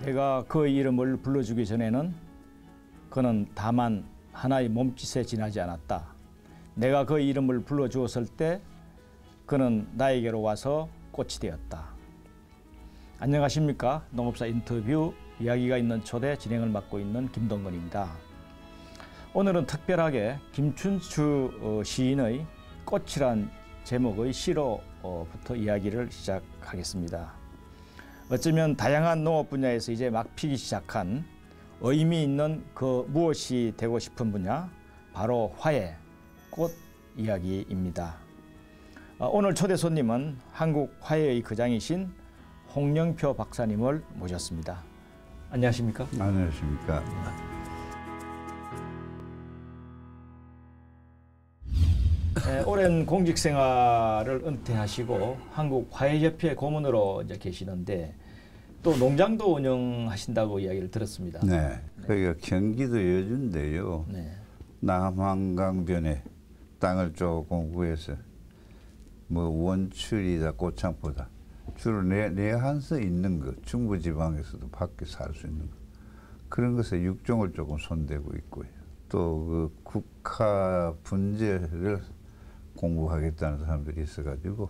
내가 그의 이름을 불러주기 전에는 그는 다만 하나의 몸짓에 지나지 않았다. 내가 그의 이름을 불러주었을 때 그는 나에게로 와서 꽃이 되었다. 안녕하십니까. 농업사 인터뷰 이야기가 있는 초대 진행을 맡고 있는 김동건입니다. 오늘은 특별하게 김춘추 시인의 꽃이란 제목의 시로부터 이야기를 시작하겠습니다. 어쩌면 다양한 농업 분야에서 이제 막 피기 시작한 의미 있는 그 무엇이 되고 싶은 분야, 바로 화훼, 꽃 이야기입니다. 오늘 초대 손님은 한국 화훼의 거장이신 홍영표 박사님을 모셨습니다. 안녕하십니까? 안녕하십니까? 오랜 공직 생활을 은퇴하시고 한국 화훼협회 고문으로 이제 계시는데 또 농장도 운영하신다고 이야기를 들었습니다. 네, 거기가 경기도 여주인데요. 네. 남한강변에 땅을 조금 구해서 뭐 원추리다 꽃창포다 주로 내한서 있는 것, 중부지방에서도 밖에 살 수 있는 것, 그런 것에 육종을 조금 손대고 있고요. 또 그 국화 분재를 공부하겠다는 사람들이 있어가지고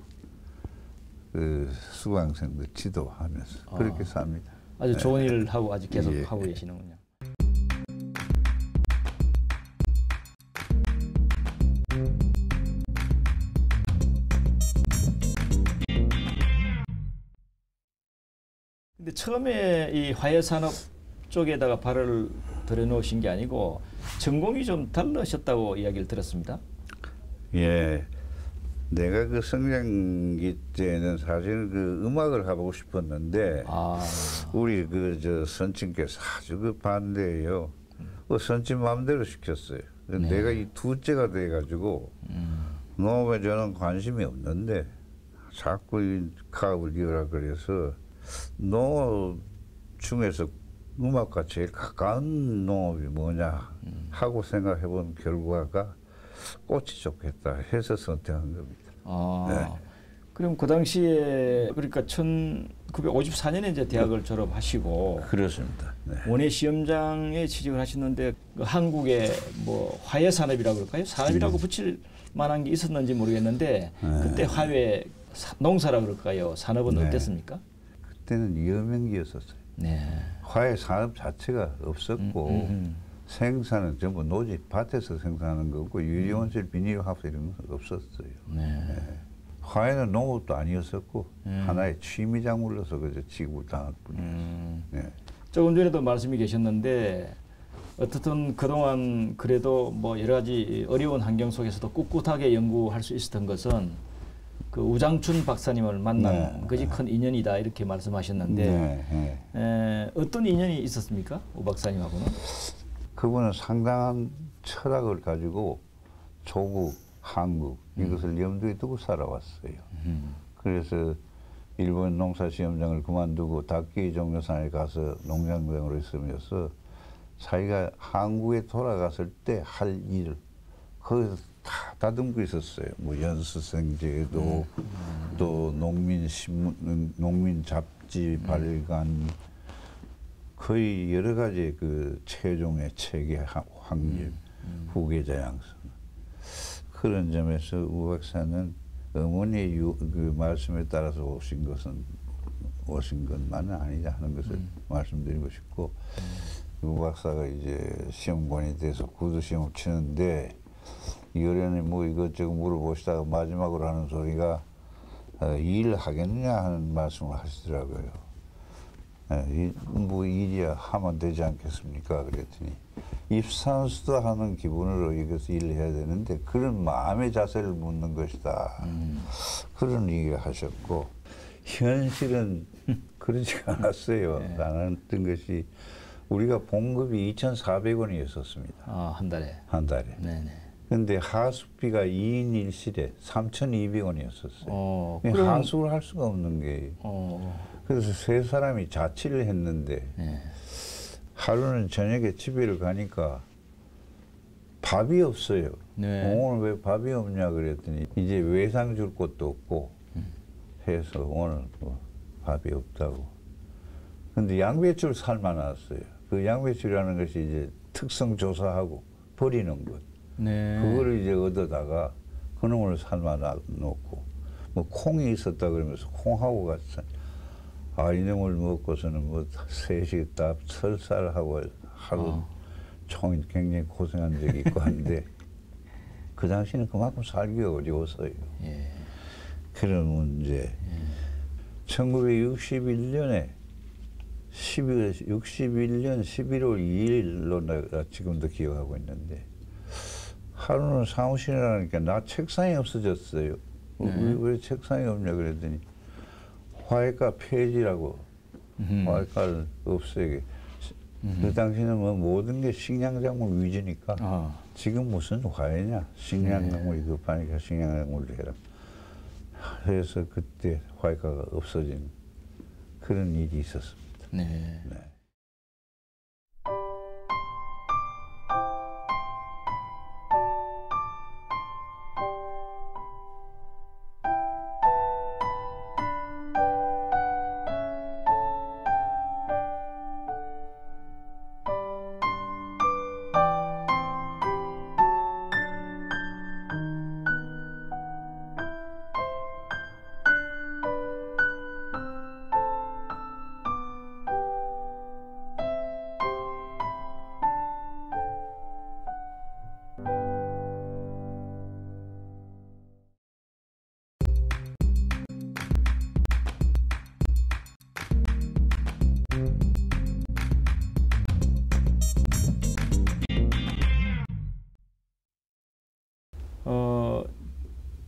그 수강생들 지도하면서 그렇게 삽니다. 아주 좋은 일을 하고 아직 계속 하고 계시는군요. 근데 처음에 이 화훼 산업 쪽에다가 발을 들여놓으신 게 아니고 전공이 좀 다르셨다고 이야기를 들었습니다. 예, 내가 그 성장기 때는 사실 그 음악을 하고 싶었는데 우리 그 선친께서 아주 그 반대예요. 선친 마음대로 시켰어요. 네. 내가 이 둘째가 돼가지고 농업에 저는 관심이 없는데 자꾸 이 가업을 이어라 그래서 농업 중에서 음악과 제일 가까운 농업이 뭐냐 하고 생각해본 결과가 꽃이 좋겠다 해서 선택한 겁니다. 네. 그럼 그 당시에 그러니까 1954년에 이제 대학을 졸업하시고 그렇습니다. 네. 원예 시험장에 취직을 하셨는데 그 한국의 뭐 화훼 산업이라고 그럴까요? 산업이라고 붙일 만한 게 있었는지 모르겠는데 그때 화훼 농사라고 그럴까요? 산업은 어땠습니까? 그때는 여명기였었어요. 네. 화훼 산업 자체가 없었고 생산은 전부 노지 밭에서 생산하는 거고 유리온실, 비닐하우스 이런 건 없었어요. 네. 화훼는 농업도 아니었었고 하나의 취미 작물로서 그저 취급을 당할 뿐이었어요. 네. 조금 전에도 말씀이 계셨는데 어떻든 그동안 그래도 뭐 여러 가지 어려운 환경 속에서도 꿋꿋하게 연구할 수 있었던 것은 그 우장춘 박사님을 만난 것이 큰 인연이다 이렇게 말씀하셨는데 어떤 인연이 있었습니까? 우 박사님하고는? 그분은 상당한 철학을 가지고 조국, 한국 이것을 염두에 두고 살아왔어요. 그래서 일본 농사시험장을 그만두고 다케이 종료산에 가서 농장장으로 있으면서 자기가 한국에 돌아갔을 때 할 일을 거기서 다 다듬고 있었어요. 뭐 연수생제도 또 농민신문, 농민 잡지 발간 거의 여러 가지 그 최종의 체계 확률, 후계자 양성 그런 점에서 우 박사는 어머니의 그 말씀에 따라서 오신 것만은 아니다 하는 것을 말씀드리고 싶고 우 박사가 이제 시험관이 돼서 구두 시험을 치는데 이어련히 뭐 이것저것 물어보시다가 마지막으로 하는 소리가 일 하겠느냐 하는 말씀을 하시더라고요. 뭐 일이야 하면 되지 않겠습니까? 그랬더니 입산수도 하는 기분으로 이것을 일을 해야 되는데 그런 마음의 자세를 묻는 것이다. 그런 얘기를 하셨고 현실은 그러지가 않았어요. 않았던 것이 우리가 봉급이 2,400원이었었습니다. 한 달에? 한 달에. 네네. 근데 하숙비가 2인 1실에 3,200원이었었어요. 하숙을 할 수가 없는 게. 그래서 세 사람이 자취를 했는데 하루는 저녁에 집에를 가니까 밥이 없어요. 오늘 왜 밥이 없냐 그랬더니 이제 외상 줄 것도 없고 해서 오늘 뭐 밥이 없다고 근데 양배추를 삶아놨어요. 그 양배추라는 것이 이제 특성 조사하고 버리는 것. 네. 그거를 이제 얻어다가 그놈을 삶아놓고 뭐 콩이 있었다 그러면서 콩하고 같이 이놈을 먹고서는 뭐 셋이 딱 설사하고 하루 종일 굉장히 고생한 적이 있고 한데 그 당시는 그만큼 살기가 어려웠어요. 예. 그런 문제. 1961년에 61년 11월 2일로 내가 지금도 기억하고 있는데 하루는 사무실에 나가니까 나 책상이 없어졌어요. 왜 책상이 없냐 그랬더니 화해가 폐지라고 화해가를 없애게. 그 당시는 뭐 모든 게 식량작물 위주니까 지금 무슨 화해냐. 식량작물이 급하니까 식량작물을 해라. 그래서 그때 화해가가 없어진 그런 일이 있었습니다. 네. 네.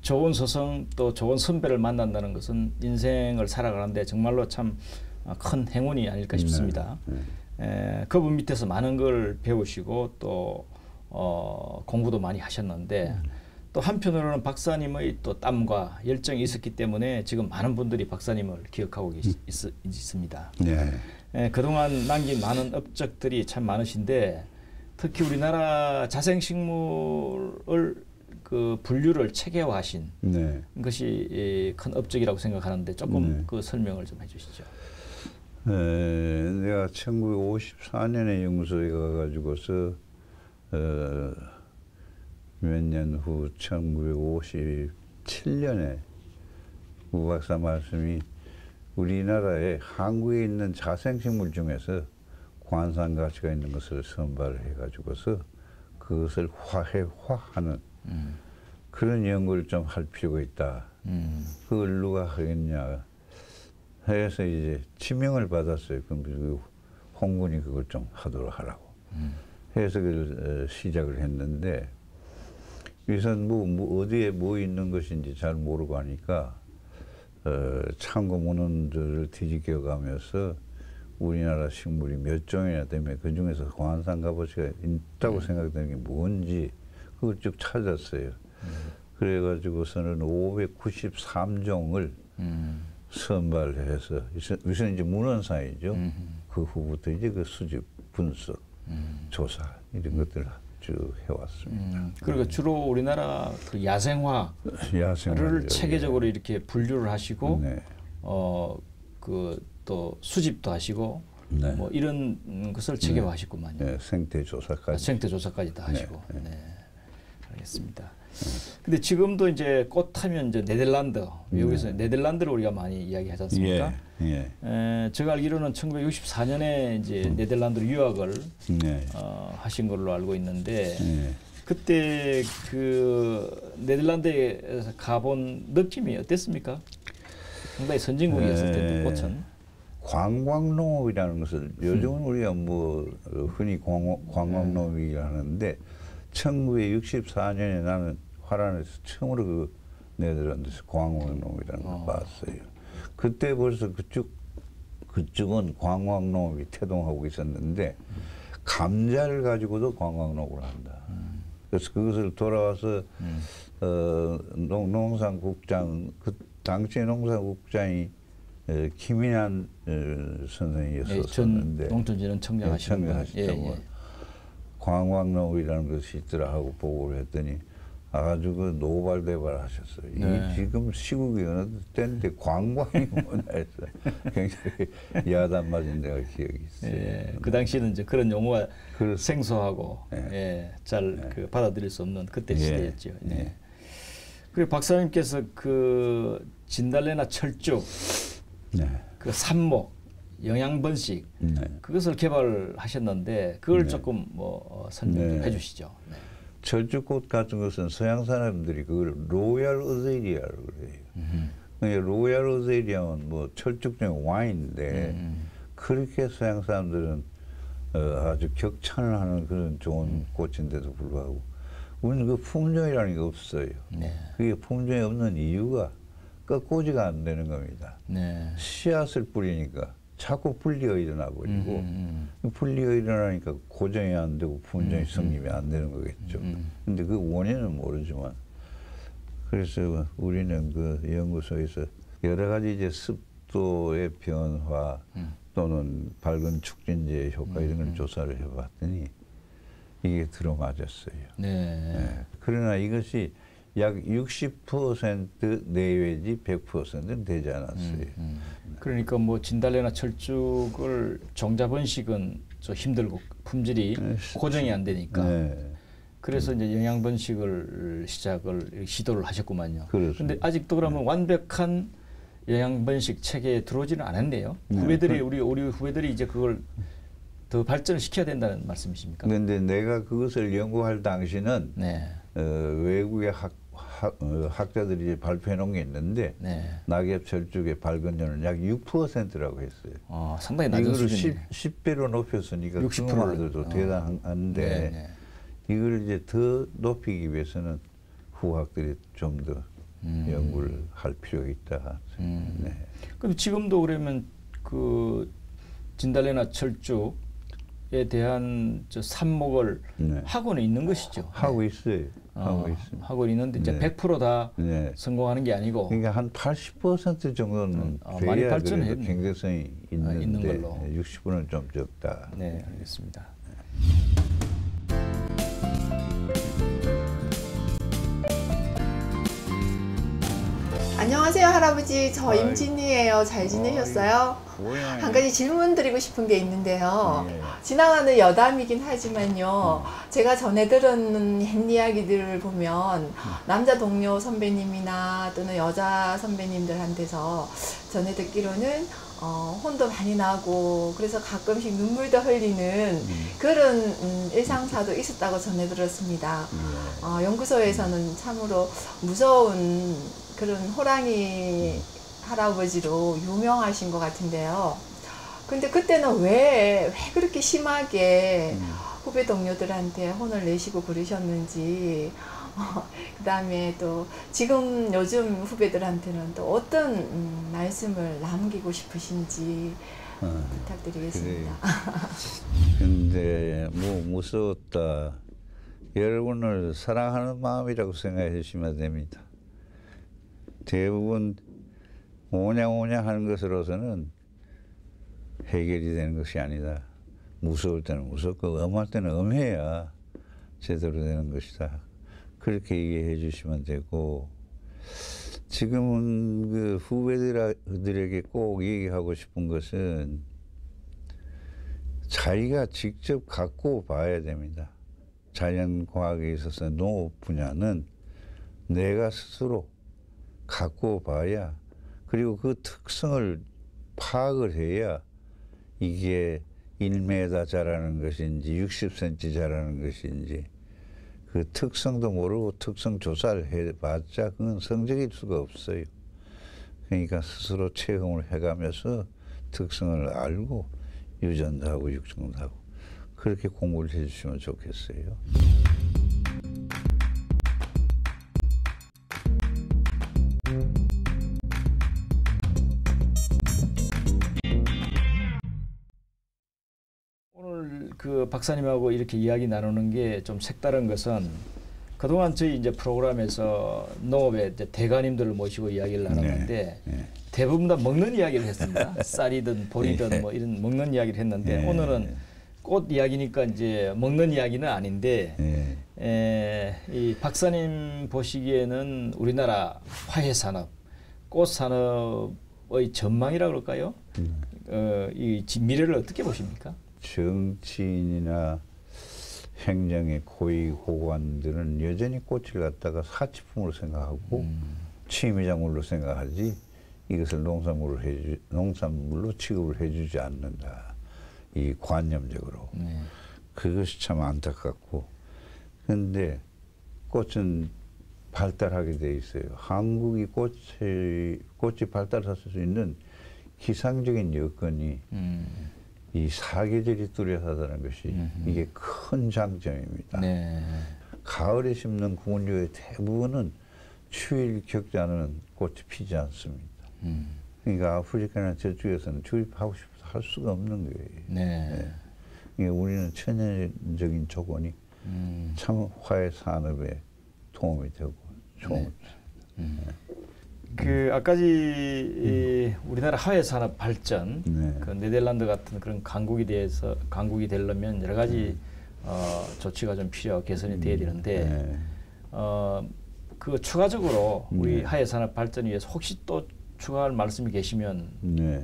좋은 스승 또 좋은 선배를 만난다는 것은 인생을 살아가는데 정말로 참 큰 행운이 아닐까 싶습니다. 그분 밑에서 많은 걸 배우시고 또 공부도 많이 하셨는데 또 한편으로는 박사님의 또 땀과 열정이 있었기 때문에 지금 많은 분들이 박사님을 기억하고 있습니다. 그동안 남긴 많은 업적들이 참 많으신데 특히 우리나라 자생식물을 그 분류를 체계화하신 것이 큰 업적이라고 생각하는데 조금 그 설명을 좀 해주시죠. 내가 1954년에 연구소에 가가지고서 몇 년 후 1957년에 우 박사 말씀이 우리나라에 한국에 있는 자생식물 중에서 관상 가치가 있는 것을 선발을 해가지고서 그것을 화해화하는 그런 연구를 좀 할 필요가 있다. 그걸 누가 하겠냐 해서 이제 지명을 받았어요. 그럼 그 홍군이 그걸 좀 하도록 하라고 해서 그걸 시작을 했는데 우선 뭐 어디에 뭐 있는 것인지 잘 모르고 하니까 참고 문헌들을 뒤집겨 가면서 우리나라 식물이 몇 종이나 되면 그 중에서 관상 값어치가 있다고 생각되는 게 뭔지 그걸 쭉 찾았어요. 그래가지고서는 593종을 선발해서 우선 이제 문헌상이죠. 그 후부터 이제 그 수집, 분석, 조사 이런 것들을 쭉 해왔습니다. 그러니까 주로 우리나라 그 야생화를 체계적으로 이렇게 분류를 하시고 그 또 수집도 하시고 뭐 이런 것을 체계화하셨구만요. 생태 조사까지. 생태 조사까지 다 하시고. 알겠습니다. 근데 지금도 이제 꽃하면 이제 네덜란드, 미국에서 네덜란드를 우리가 많이 이야기하지 않습니까? 제가 알기로는 1964년에 이제 네덜란드로 유학을 하신 걸로 알고 있는데 그때 그 네덜란드에 가본 느낌이 어땠습니까? 상당히 선진국이었을 텐데 꽃은. 관광농업이라는 것을 요즘은 우리가 뭐 흔히 관광농업이라 하는데 1964년에 나는 화란에서 처음으로 그 네덜란드에서 관광농업이라는 걸 봤어요. 그때 벌써 그쪽은 관광농업이 태동하고 있었는데 감자를 가지고도 관광농업을 한다. 그래서 그것을 돌아와서 농산국장 그 당시의 농산국장이 김인환 선생이었었는데 농촌진흥청장 하시는 관광농업이라는 것이 있더라 하고 보고를 했더니 아주 그 노발대발하셨어요. 네. 이 지금 시국이 어느 때인데 관광이 뭐냐 해서 굉장히 야단 맞은 데가 기억이 있어요. 예, 그 당시에는 이제 그런 용어가 그렇습니다. 생소하고 네. 잘 그 받아들일 수 없는 그때 시대였죠. 네. 네. 그리고 박사님께서 그 진달래나 철쭉, 네. 그 삽목, 영양번식 네. 그것을 개발하셨는데 그걸 네. 조금 설명 좀 네. 해주시죠. 네. 철쭉꽃 같은 것은 서양 사람들이 그걸 로얄 어제리아라고 그래요. 로얄 어제리아는 뭐 철쭉 중에 와인인데 그렇게 서양 사람들은 아주 격찬을 하는 그런 좋은 꽃인데도 불구하고 우리는 그 품종이라는 게 없어요. 네. 그게 품종이 없는 이유가 꺾고지가 안 되는 겁니다. 네. 씨앗을 뿌리니까 자꾸 분리가 일어나 버리고 분리가 일어나니까 고정이 안 되고 품종이 성립이 안 되는 거겠죠. 근데 그 원인은 모르지만 그래서 우리는 그 연구소에서 여러 가지 이제 습도의 변화 또는 밝은 축진제의 효과 이런 걸 조사를 해봤더니 이게 들어맞았어요. 네. 네. 그러나 이것이 약 60% 내외지 100%는 되지 않았어요. 그러니까 뭐 진달래나 철쭉을 종자 번식은 좀 힘들고 품질이 고정이 안 되니까. 네. 그래서 이제 영양 번식을 시도를 하셨구만요. 그렇습니다. 그런데 아직도 그러면 완벽한 영양 번식 체계에 들어오지는 않았네요. 네. 후배들이 우리 후배들이 이제 그걸 더 발전을 시켜야 된다는 말씀이십니까? 그런데 내가 그것을 연구할 당시는 네. 외국의 학자들이 이제 발표해 놓은 게 있는데 네. 낙엽 철쭉의 발근율은 약 6%라고 했어요. 상당히 낮은 이거를 수준이네. 10배로 높였으니까 60%를. 그것도 대단한데 네, 네. 이걸 이제 더 높이기 위해서는 후학들이 좀 더 연구를 할 필요가 있다. 네. 그럼 지금도 그러면 그 진달래나 철쭉에 대한 삽목을 네. 하고는 있는 것이죠. 하고 있어요. 하고 있습니다. 하고 있는데 이제 네. 100%다 네. 성공하는 게 아니고 그러니까 한 80% 정도는 많이 돼야 발전했네. 그래도 경제성이 있는데 있는 걸로. 60%는 좀 적다. 네, 알겠습니다. 안녕하세요 할아버지, 저 아이고. 임진이에요. 잘 지내셨어요? 뭐야. 한 가지 질문 드리고 싶은 게 있는데요. 예. 지나가는 여담이긴 하지만요. 제가 전해 들은 옛 이야기들을 보면 남자 동료 선배님이나 또는 여자 선배님들한테서 전해 듣기로는 혼도 많이 나고 그래서 가끔씩 눈물도 흘리는 그런 일상사도 있었다고 전해 들었습니다. 연구소에서는 참으로 무서운 그런 호랑이 할아버지로 유명하신 것 같은데요. 근데 그때는 왜 그렇게 심하게 후배 동료들한테 혼을 내시고 그러셨는지, 그 다음에 또 지금 요즘 후배들한테는 또 어떤 말씀을 남기고 싶으신지 부탁드리겠습니다. 근데 뭐 무서웠다. 여러분을 사랑하는 마음이라고 생각해 주시면 됩니다. 대부분 오냐 하는 것으로서는 해결이 되는 것이 아니다. 무서울 때는 무섭고 엄할 때는 엄해야 제대로 되는 것이다. 그렇게 얘기해 주시면 되고, 지금은 그 후배들에게 꼭 얘기하고 싶은 것은 자기가 직접 갖고 봐야 됩니다. 자연과학에 있어서 농업 분야는 내가 스스로 갖고 봐야, 그리고 그 특성을 파악을 해야 이게 1m 자라는 것인지 60cm 자라는 것인지 그 특성도 모르고 특성 조사를 해봤자 그건 성적일 수가 없어요. 그러니까 스스로 체험을 해가면서 특성을 알고 유전도 하고 육종도 하고 그렇게 공부를 해주시면 좋겠어요. 오늘 그 박사님하고 이렇게 이야기 나누는 게 좀 색다른 것은 그동안 저희 이제 프로그램에서 농업의 이제 대가님들을 모시고 이야기를 나눴는데 네. 대부분 다 먹는 이야기를 했습니다. 쌀이든 보리든 뭐 이런 먹는 이야기를 했는데 오늘은 꽃 이야기니까 이제 먹는 이야기는 아닌데 이 박사님 보시기에는 우리나라 화훼 산업, 꽃 산업의 전망이라 그럴까요? 이 미래를 어떻게 보십니까? 정치인이나 행정의 고위고관들은 여전히 꽃을 갖다가 사치품으로 생각하고 취미작물로 생각하지 이것을 농산물로 취급을 해주지 않는다. 이 관념적으로. 그것이 참 안타깝고. 그런데 꽃은 발달하게 돼 있어요. 한국이 꽃이 발달할 수 있는 기상적인 여건이 이 사계절이 뚜렷하다는 것이 이게 큰 장점입니다. 네. 가을에 심는 구문류의 대부분은 추위를 겪지 않으면 꽃이 피지 않습니다. 그러니까 아프리카나 저쪽에서는 주입하고 싶어서 할 수가 없는 거예요. 네. 그러니까 우리는 천연적인 조건이 참 화훼 산업에 도움이 되고 좋은. 그 아까지 우리나라 화훼 산업 발전, 그 네덜란드 같은 그런 강국이 되려면 여러 가지 조치가 좀 필요하고 개선이 돼야 되는데 그 추가적으로 우리 화훼 산업 발전을 위해서 혹시 또 추가할 말씀이 계시면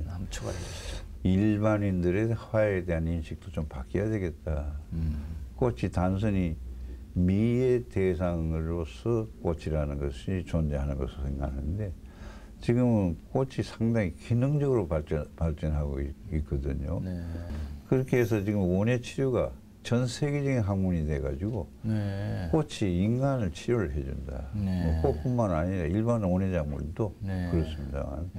한번 추가해 주시죠. 일반인들의 화훼에 대한 인식도 좀 바뀌어야 되겠다. 꽃이 단순히 미의 대상으로서 꽃이라는 것이 존재하는 것으로 생각하는데 지금은 꽃이 상당히 기능적으로 발전하고 있거든요. 그렇게 해서 지금 원예 치료가 전 세계적인 학문이 돼가지고 꽃이 인간을 치료를 해준다. 뭐 꽃뿐만 아니라 일반 원예작물도 그렇습니다만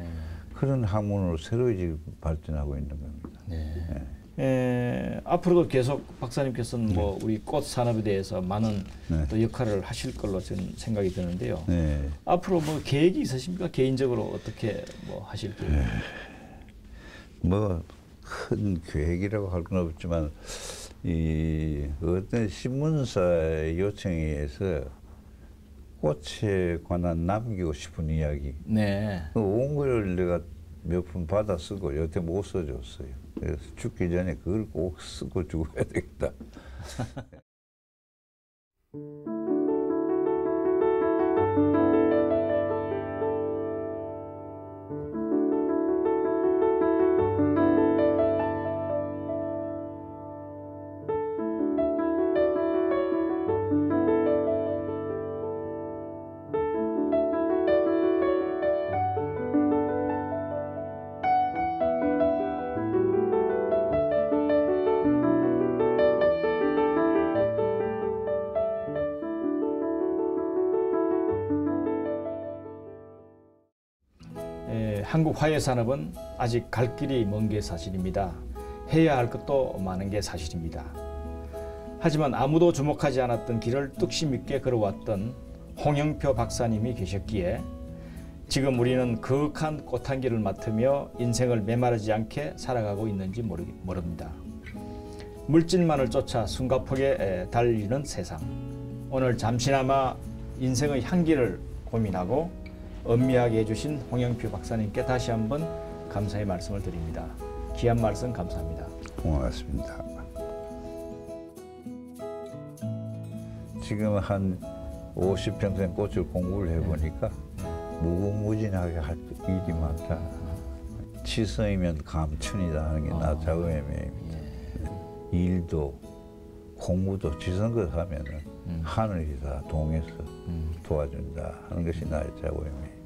그런 학문으로 새로이 지금 발전하고 있는 겁니다. 앞으로도 계속 박사님께서는 뭐 우리 꽃 산업에 대해서 많은 또 역할을 하실 걸로 저는 생각이 드는데요. 앞으로 뭐 계획이 있으십니까? 개인적으로 어떻게 뭐 하실 계획입니까? 뭐 큰 계획이라고 할 건 없지만 이 어떤 신문사의 요청에 의해서 꽃에 관한 남기고 싶은 이야기. 그 원고를 내가 몇 푼 받아 쓰고 여태 못 써줬어요. 그래서 죽기 전에 그걸 꼭 쓰고 죽어야 되겠다. 한국 화훼 산업은 아직 갈 길이 먼 게 사실입니다. 해야 할 것도 많은 게 사실입니다. 하지만 아무도 주목하지 않았던 길을 뚝심 있게 걸어왔던 홍영표 박사님이 계셨기에 지금 우리는 거룩한 꽃향기를 맡으며 인생을 메마르지 않게 살아가고 있는지 모릅니다. 물질만을 쫓아 숨가쁘게 달리는 세상. 오늘 잠시나마 인생의 향기를 고민하고 엄미하게 해주신 홍영표 박사님께 다시 한번 감사의 말씀을 드립니다. 귀한 말씀 감사합니다. 고맙습니다. 지금 한 50평생 꽃을 공부를 해보니까 무궁무진하게 할 일이 많다. 치성이면 감춘이다 하는 게 나 작업의 매입니다. 일도 공부도 지성껏 하면은 하늘이 다 동해서 도와준다 하는 것이 나의 작업의 매입니다.